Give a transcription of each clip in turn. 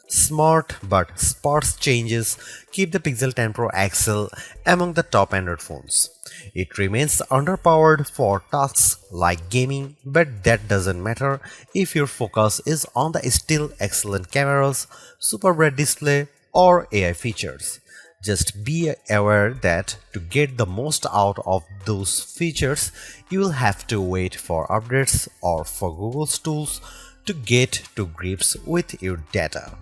Smart but sparse changes keep the Pixel 10 Pro XL among the top Android phones. It remains underpowered for tasks like gaming, but that doesn't matter if your focus is on the still excellent cameras, super bright display, or AI features. Just be aware that to get the most out of those features, you will have to wait for updates or for Google's tools to get to grips with your data.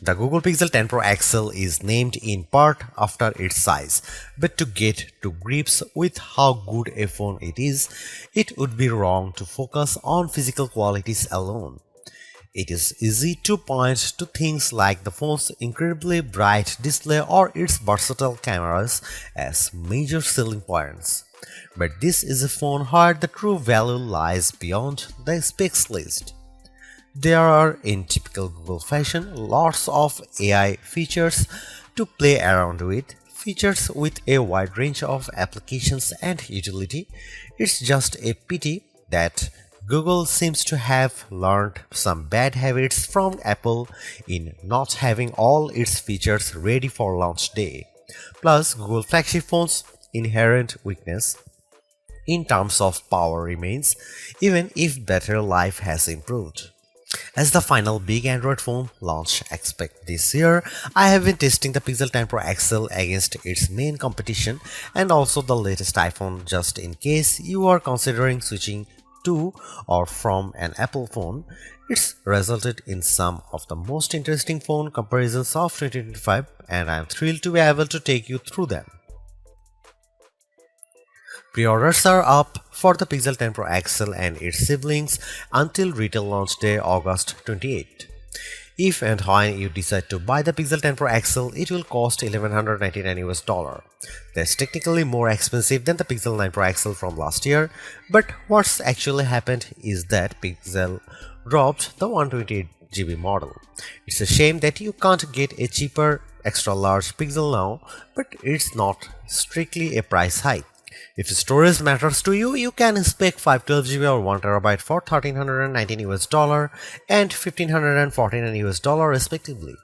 The Google Pixel 10 Pro XL is named in part after its size, but to get to grips with how good a phone it is, it would be wrong to focus on physical qualities alone. It is easy to point to things like the phone's incredibly bright display or its versatile cameras as major selling points. But this is a phone where the true value lies beyond the specs list. There are, in typical Google fashion, lots of AI features to play around with, features with a wide range of applications and utility. It's just a pity that Google seems to have learned some bad habits from Apple in not having all its features ready for launch day. Plus, Google flagship phones' inherent weakness in terms of power remains, even if battery life has improved. As the final big Android phone launch expect this year, I have been testing the Pixel 10 Pro XL against its main competition and also the latest iPhone just in case you are considering switching to or from an Apple phone. It's resulted in some of the most interesting phone comparisons of 2025 and I am thrilled to be able to take you through them. Pre-orders are up for the Pixel 10 Pro XL and its siblings until retail launch day August 28. If and when you decide to buy the Pixel 10 Pro XL, it will cost $1,199 US. That's technically more expensive than the Pixel 9 Pro XL from last year, but what's actually happened is that Pixel dropped the 128GB model. It's a shame that you can't get a cheaper extra large Pixel now, but it's not strictly a price hike. If storage matters to you, you can spec 512GB or 1TB for $1,319 US and $1,549 US respectively.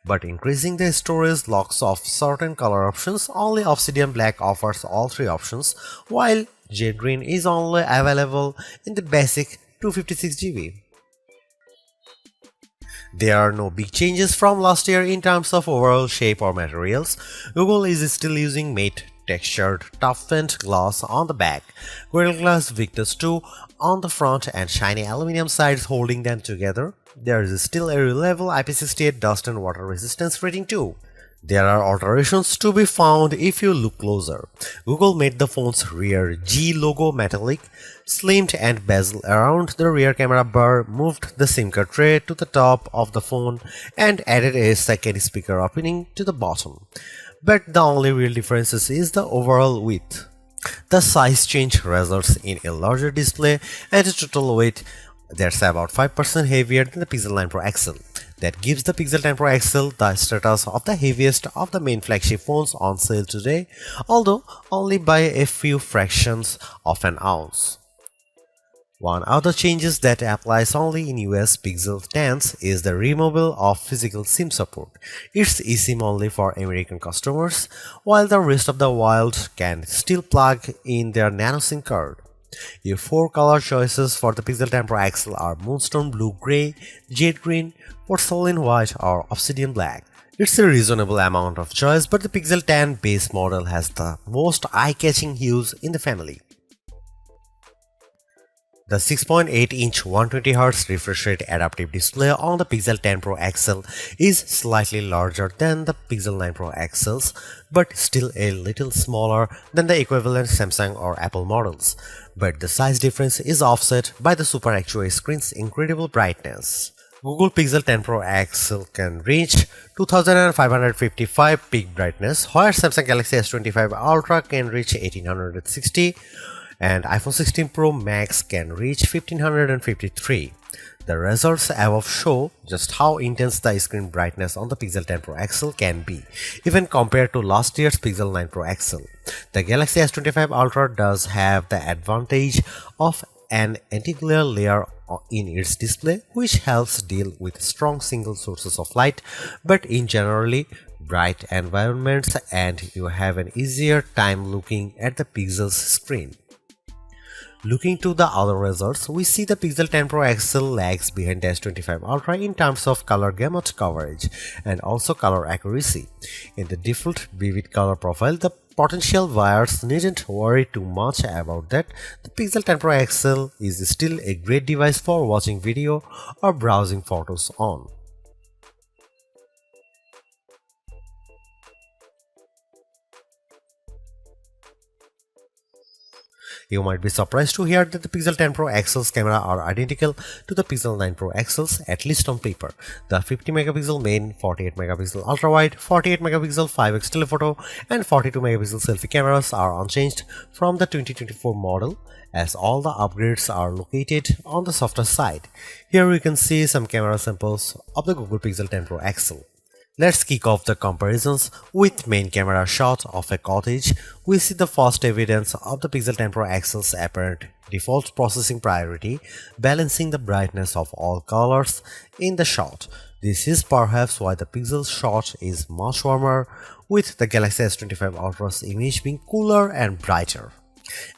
But increasing the storage locks off certain color options. Only Obsidian Black offers all three options, while Jade Green is only available in the basic 256GB. There are no big changes from last year in terms of overall shape or materials. Google is still using matte textured toughened glass on the back, Gorilla Glass Victus 2 on the front and shiny aluminum sides holding them together. There is still a reliable IP68 dust and water resistance rating too. There are alterations to be found if you look closer. Google made the phone's rear G logo metallic, slimmed and bezel around the rear camera bar, moved the SIM card tray to the top of the phone and added a second speaker opening to the bottom. But the only real difference is the overall width. The size change results in a larger display and a total weight that's about 5% heavier than the Pixel 9 Pro XL. That gives the Pixel 10 Pro XL the status of the heaviest of the main flagship phones on sale today, although only by a few fractions of an ounce. One of the changes that applies only in US Pixel 10s is the removal of physical SIM support. It's eSIM only for American customers, while the rest of the world can still plug in their nano SIM card. Your four color choices for the Pixel 10 Pro XL are Moonstone Blue Gray, Jade Green, Porcelain White or Obsidian Black. It's a reasonable amount of choice, but the Pixel 10 base model has the most eye-catching hues in the family. The 6.8-inch 120Hz refresh rate adaptive display on the Pixel 10 Pro XL is slightly larger than the Pixel 9 Pro XLs, but still a little smaller than the equivalent Samsung or Apple models. But the size difference is offset by the Super Actua screen's incredible brightness. Google Pixel 10 Pro XL can reach 2555 peak brightness, where Samsung Galaxy S25 Ultra can reach 1860. And iPhone 16 Pro Max can reach 1553. The results above show just how intense the screen brightness on the Pixel 10 Pro XL can be, even compared to last year's Pixel 9 Pro XL. The Galaxy S25 Ultra does have the advantage of an anti-glare layer in its display, which helps deal with strong single sources of light, but in generally bright environments, and you have an easier time looking at the pixel's screen. Looking to the other results, we see the Pixel 10 Pro XL lags behind the S25 Ultra in terms of color gamut coverage and also color accuracy. In the default vivid color profile, the potential buyers needn't worry too much about that. The Pixel 10 Pro XL is still a great device for watching video or browsing photos on. You might be surprised to hear that the Pixel 10 Pro XL's camera are identical to the Pixel 9 Pro XL's, at least on paper. The 50 megapixel main, 48 megapixel ultra wide, 48 megapixel 5x telephoto and 42 megapixel selfie cameras are unchanged from the 2024 model, as all the upgrades are located on the softer side. Here we can see some camera samples of the Google Pixel 10 Pro XL. Let's kick off the comparisons with main camera shot of a cottage. We see the first evidence of the Pixel 10 Pro XL's apparent default processing priority, balancing the brightness of all colors in the shot. This is perhaps why the Pixel's shot is much warmer, with the Galaxy S25 Ultra's image being cooler and brighter.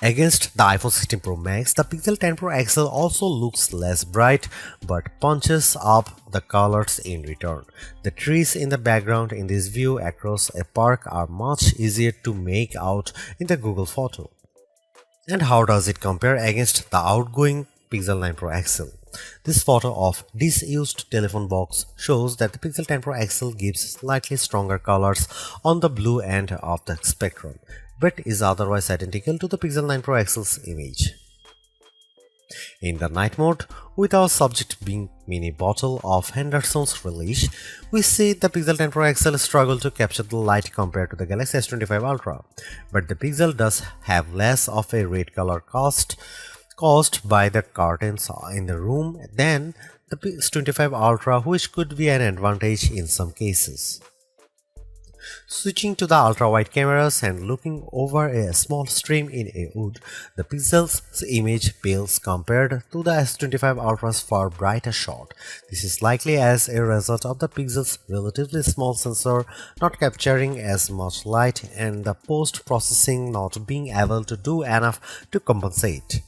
Against the iPhone 16 Pro Max, the Pixel 10 Pro XL also looks less bright but punches up the colors in return. The trees in the background in this view across a park are much easier to make out in the Google photo. And how does it compare against the outgoing Pixel 9 Pro XL? This photo of disused telephone box shows that the Pixel 10 Pro XL gives slightly stronger colors on the blue end of the spectrum, but is otherwise identical to the Pixel 9 Pro XL's image. In the night mode, with our subject being mini bottle of Henderson's relish, we see the Pixel 10 Pro XL struggle to capture the light compared to the Galaxy S25 Ultra, but the Pixel does have less of a red color caused by the curtains in the room than the S25 Ultra, which could be an advantage in some cases. Switching to the ultra-wide cameras and looking over a small stream in a wood, the Pixel's image pales compared to the S25 Ultra's far brighter shot. This is likely as a result of the Pixel's relatively small sensor not capturing as much light and the post-processing not being able to do enough to compensate.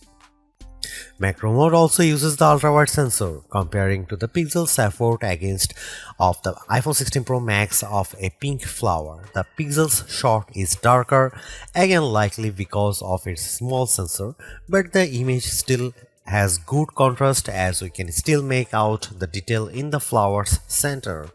Macro mode also uses the ultra-wide sensor, comparing to the Pixel's effort against of the iPhone 16 Pro Max of a pink flower. The Pixel's shot is darker, again likely because of its small sensor, but the image still has good contrast as we can still make out the detail in the flower's center.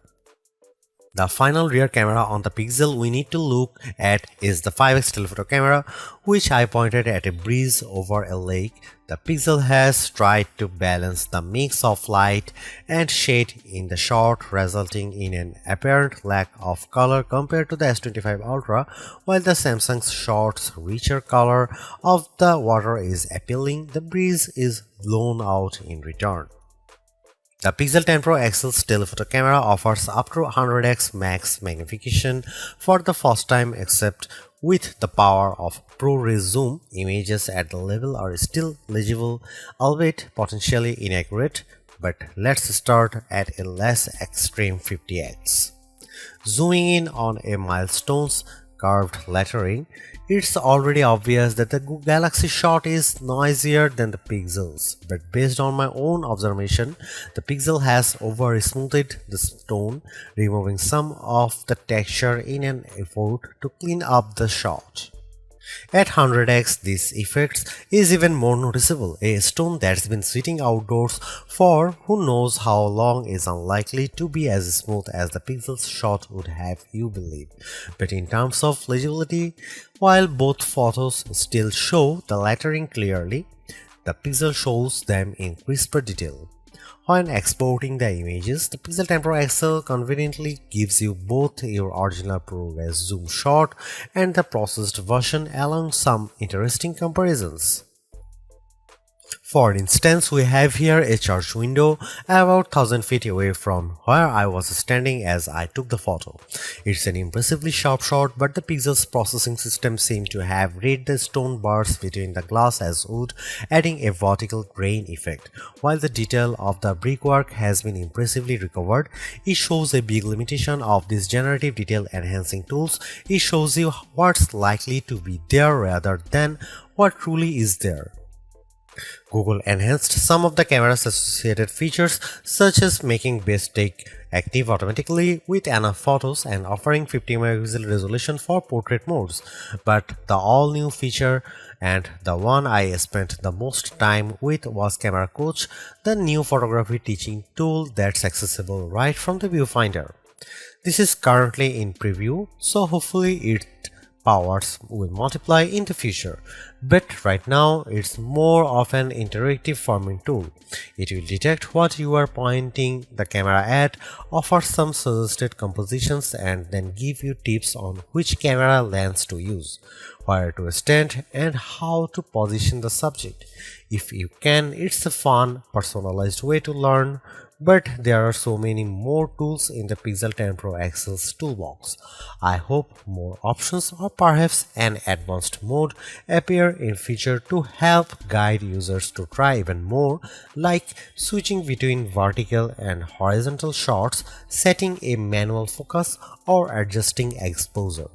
The final rear camera on the Pixel we need to look at is the 5x telephoto camera, which I pointed at a breeze over a lake. The Pixel has tried to balance the mix of light and shade in the shot, resulting in an apparent lack of color compared to the S25 Ultra, while the Samsung's shot's richer color of the water is appealing. The breeze is blown out in return. The Pixel 10 Pro XL's telephoto camera offers up to 100x max magnification for the first time, except with the power of ProRes zoom. Images at the level are still legible, albeit potentially inaccurate, but let's start at a less extreme 50x. Zooming in on a milestone's curved lettering, it's already obvious that the Galaxy shot is noisier than the Pixel's, but based on my own observation, the Pixel has over-smoothed the stone, removing some of the texture in an effort to clean up the shot. At 100x, this effect is even more noticeable. A stone that's been sitting outdoors for who knows how long is unlikely to be as smooth as the Pixel's shot would have you believe. But in terms of legibility, while both photos still show the lettering clearly, the Pixel shows them in crisper detail. When exporting the images, the Pixel 10 Pro XL conveniently gives you both your original ProRes zoom shot and the processed version, along some interesting comparisons. For instance, we have here a church window about 1000 feet away from where I was standing as I took the photo. It's an impressively sharp shot, but the pixels processing system seemed to have read the stone bars between the glass as wood, adding a vertical grain effect. While the detail of the brickwork has been impressively recovered, it shows a big limitation of these generative detail enhancing tools. It shows you what's likely to be there rather than what truly is there. Google enhanced some of the camera's associated features, such as making best take active automatically with enough photos and offering 50 megapixel resolution for portrait modes. But the all-new feature, and the one I spent the most time with, was Camera Coach, the new photography teaching tool that's accessible right from the viewfinder. This is currently in preview, so hopefully it powers will multiply in the future, but right now it's more of an interactive forming tool. It will detect what you are pointing the camera at, offer some suggested compositions, and then give you tips on which camera lens to use, where to stand, and how to position the subject. If you can, it's a fun, personalized way to learn. But there are so many more tools in the Pixel 10 Pro XL's toolbox. I hope more options or perhaps an advanced mode appear in future to help guide users to try even more, like switching between vertical and horizontal shots, setting a manual focus, or adjusting exposure.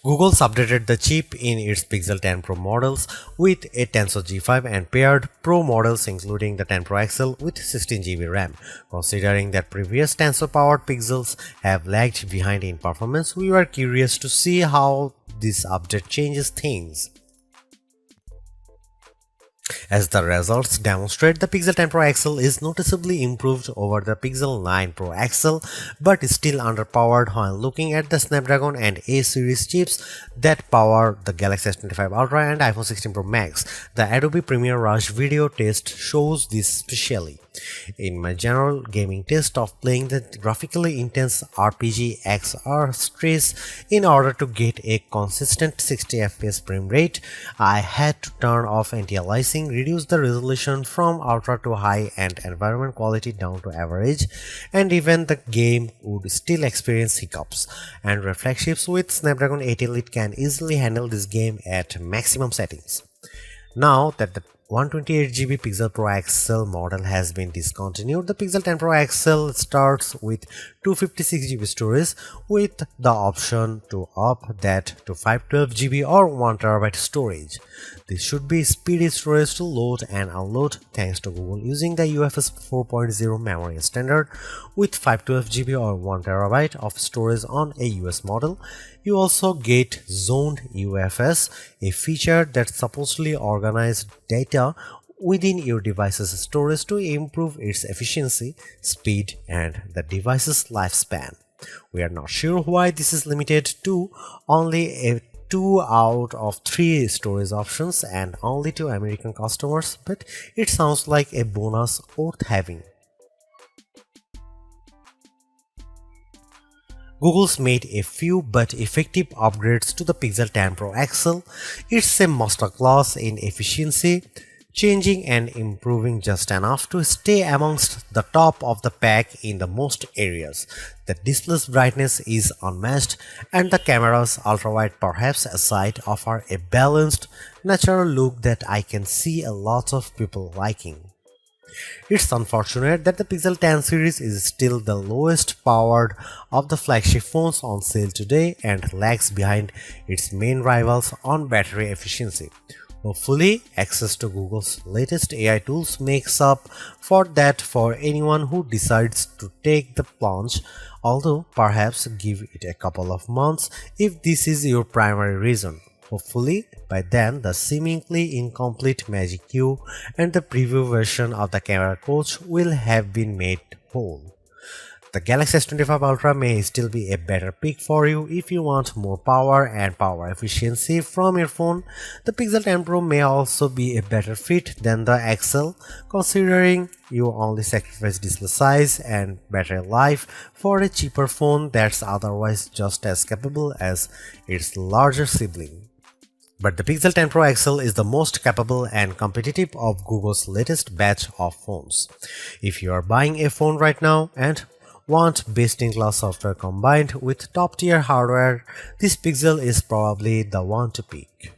Google's updated the chip in its Pixel 10 Pro models with a Tensor G5 and paired Pro models including the 10 Pro XL with 16GB RAM. Considering that previous Tensor-powered Pixels have lagged behind in performance, we were curious to see how this update changes things. As the results demonstrate, the Pixel 10 Pro XL is noticeably improved over the Pixel 9 Pro XL, but is still underpowered when looking at the Snapdragon and A series chips that power the Galaxy S25 Ultra and iPhone 16 Pro Max. The Adobe Premiere Rush video test shows this specially. In my general gaming test of playing the graphically intense RPG XR Stress in order to get a consistent 60 FPS frame rate, I had to turn off anti-aliasing, reduce the resolution from ultra to high and environment quality down to average, and even the game would still experience hiccups. Android flagships with Snapdragon 8 Elite can easily handle this game at maximum settings. Now that the 128GB Pixel Pro XL model has been discontinued, the Pixel 10 Pro XL starts with 256 GB storage with the option to up that to 512 GB or 1 TB storage. This should be speedy storage to load and unload thanks to Google using the UFS 4.0 memory standard with 512 GB or 1 TB of storage on a US model. You also get zoned UFS, a feature that supposedly organizes data within your device's storage to improve its efficiency, speed, and the device's lifespan. We are not sure why this is limited to only a 2 out of 3 storage options and only to American customers, but it sounds like a bonus worth having. Google's made a few but effective upgrades to the Pixel 10 Pro XL. It's a masterclass in efficiency, changing and improving just enough to stay amongst the top of the pack in the most areas. The display's brightness is unmatched and the camera's ultrawide perhaps aside offer a balanced, natural look that I can see a lot of people liking. It's unfortunate that the Pixel 10 series is still the lowest powered of the flagship phones on sale today and lags behind its main rivals on battery efficiency. Hopefully, access to Google's latest AI tools makes up for that for anyone who decides to take the plunge, although perhaps give it a couple of months if this is your primary reason. Hopefully, by then the seemingly incomplete Magic Q and the preview version of the camera coach will have been made whole. The Galaxy S25 Ultra may still be a better pick for you if you want more power and power efficiency from your phone. The Pixel 10 Pro may also be a better fit than the XL, considering you only sacrifice display size and battery life for a cheaper phone that's otherwise just as capable as its larger sibling. But the Pixel 10 Pro XL is the most capable and competitive of Google's latest batch of phones. If you are buying a phone right now and want best-in-class software combined with top-tier hardware, this Pixel is probably the one to pick.